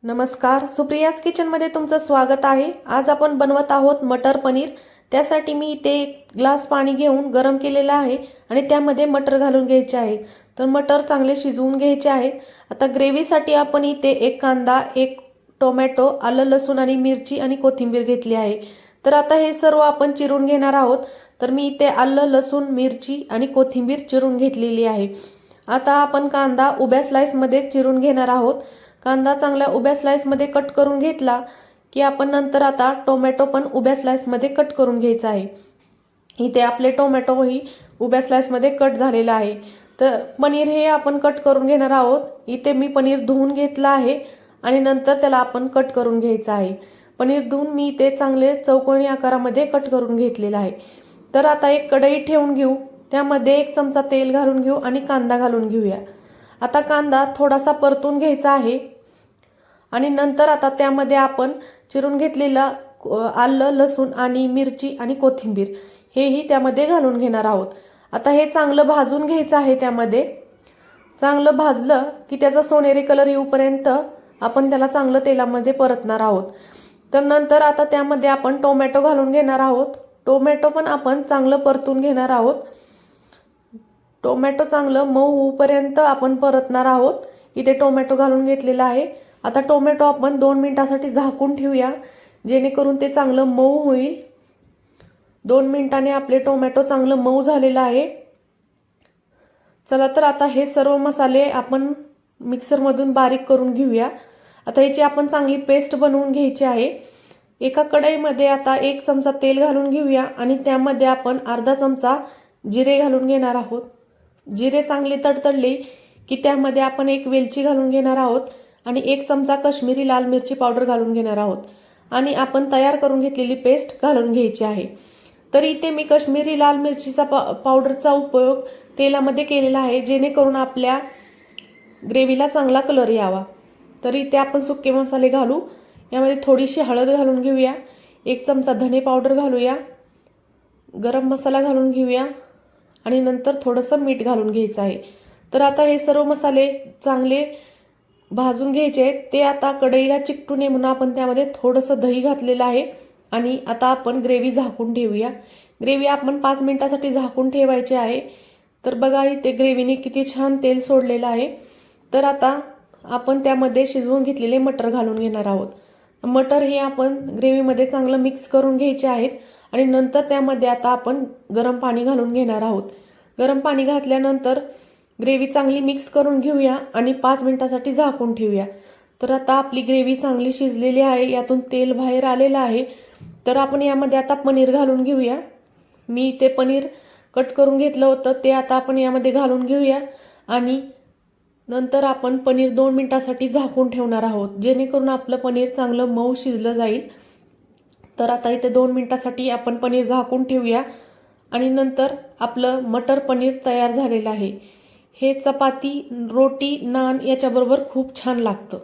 नमस्कार, सुप्रियाज किचनमध्ये तुमचं स्वागत आहे। आज आपण बनवत आहोत मटर पनीर। त्यासाठी मी इथे एक ग्लास पाणी घेऊन गरम केलेलं आहे आणि त्यामध्ये मटर घालून घ्यायचे आहे। तर मटर चांगले शिजवून घ्यायचे आहेत। आता ग्रेव्हीसाठी आपण इथे एक कांदा, एक टोमॅटो, आलं लसूण आणि मिरची आणि कोथिंबीर घेतली आहे। तर आता हे सर्व आपण चिरून घेणार आहोत। तर मी इथे आलं लसूण मिरची आणि कोथिंबीर चिरून घेतलेली आहे। आता आपण कांदा उभ्या स्लाइसमध्ये चिरून घेणार आहोत। कांदा चांगल्या उभ्या स्लाइसमध्ये कट करून घेतला की आपण नंतर आता टोमॅटो पण उभ्या स्लाइसमध्ये कट करून घ्यायचा आहे। इथे आपले टोमॅटोही उभ्या स्लाइसमध्ये कट झालेला आहे। तर पनीर हे आपण कट करून घेणार आहोत। इथे मी पनीर धुवून घेतला आहे आणि नंतर त्याला आपण कट करून घ्यायचा आहे। पनीर धुवून मी इथे चांगले चौकोनी आकारामध्ये कट करून घेतलेला आहे। तर आता एक कढई ठेवून घेऊ, त्यामध्ये 1 चमचा तेल घालून घेऊ आणि कांदा घालून घेऊया। आता कांदा थोडासा परतून घ्यायचा आहे आणि नंतर आता त्यामध्ये आपण चिरून घेतलेला आलं लसूण आणि मिरची आणि कोथिंबीर हेही त्यामध्ये घालून घेणार आहोत। आता हे चांगलं भाजून घ्यायचं आहे। त्यामध्ये चांगलं भाजलं की त्याचा सोनेरी कलर येऊपर्यंत आपण त्याला चांगलं तेलामध्ये परतणार आहोत। तर नंतर आता त्यामध्ये आपण टोमॅटो घालून घेणार आहोत। टोमॅटो पण आपण चांगलं परतून घेणार आहोत। टोमॅटो चांगलं मऊ होऊपर्यंत आपण परतणार आहोत। इथे टोमॅटो घालून घेतलेला आहे। आता टोमॅटो आपण 2 मिनिटांसाठी झाकून ठेवूया, जेणेकरून ते चांगलं मऊ होईल। 2 मिनिटांनी आपले टोमॅटो चांगलं मऊ झालेलं आहे। चला तर आता हे सर्व मसाले आपण मिक्सरमधून बारीक करून घेऊया। आता याची आपण चांगली पेस्ट बनवून घ्यायची आहे। एका कढईमध्ये आता 1 चमचा तेल घालून घेऊया आणि त्यामध्ये आपण अर्धा चमचा जिरे घालून घेणार आहोत। जिरे चांगले तडतडले की त्यामध्ये आपण 1 वेलची घालून घेणार आहोत आणि 1 चमचा काश्मीरी लाल मिरची पावडर घालून घेणार आहोत आणि आपण तयार करून घेतलेली पेस्ट घालून घ्यायची आहे। तर इथे मी काश्मीरी लाल मिरचीचा पावडरचा उपयोग तेलामध्ये केलेला आहे, जेणेकरून आपल्या ग्रेव्हीला चांगला कलर यावा। तर इथे आपण सुके मसाले घालू। यामध्ये थोडीशी हळद घालून घेऊया, 1 चमचा धने पावडर घालूया, गरम मसाला घालून घेऊया आणि नंतर थोडंसं मीठ घालून घ्यायचं आहे। तर आता हे सर्व मसाले चांगले भाजून घ्यायचे आहेत। ते आता कढईला चिकटू नये म्हणून आपण त्यामध्ये थोडंसं दही घातलेलं आहे आणि आता आपण ग्रेव्ही झाकून ठेवूया। ग्रेव्ही आपण 5 मिनिटांसाठी झाकून ठेवायची आहे। तर बघा इथे ग्रेव्हीने किती छान तेल सोडलेलं आहे। तर आता आपण त्यामध्ये शिजवून घेतलेले मटर घालून घेणार आहोत। मटर हे आपण ग्रेव्हीमध्ये चांगलं मिक्स करून घ्यायचे आहेत आणि नंतर त्यामध्ये आता आपण गरम पाणी घालून घेणार आहोत। गरम पाणी घातल्यानंतर ग्रेव्ही चांगली मिक्स करून घेऊया आणि 5 मिनिटांसाठी झाकून ठेवूया। तर आता आपली ग्रेव्ही चांगली शिजलेली आहे, यातून तेल बाहेर आलेलं आहे। तर आपण यामध्ये आता पनीर घालून घेऊया। मी इथे पनीर कट करून घेतलं होतं, ते आता आपण यामध्ये घालून घेऊया आणि नंतर आपण पनीर 2 मिनिटांसाठी झाकून ठेवणार आहोत, जेणेकरून आपलं पनीर चांगलं मऊ शिजलं जाईल। तर आता इथे 2 मिनिटांसाठी आपण पनीर झाकून ठेवूया आणि नंतर आपलं मटर पनीर तयार झालेलं आहे। हे चपाती, रोटी, नान याच्याबरोबर खूप छान लागतं।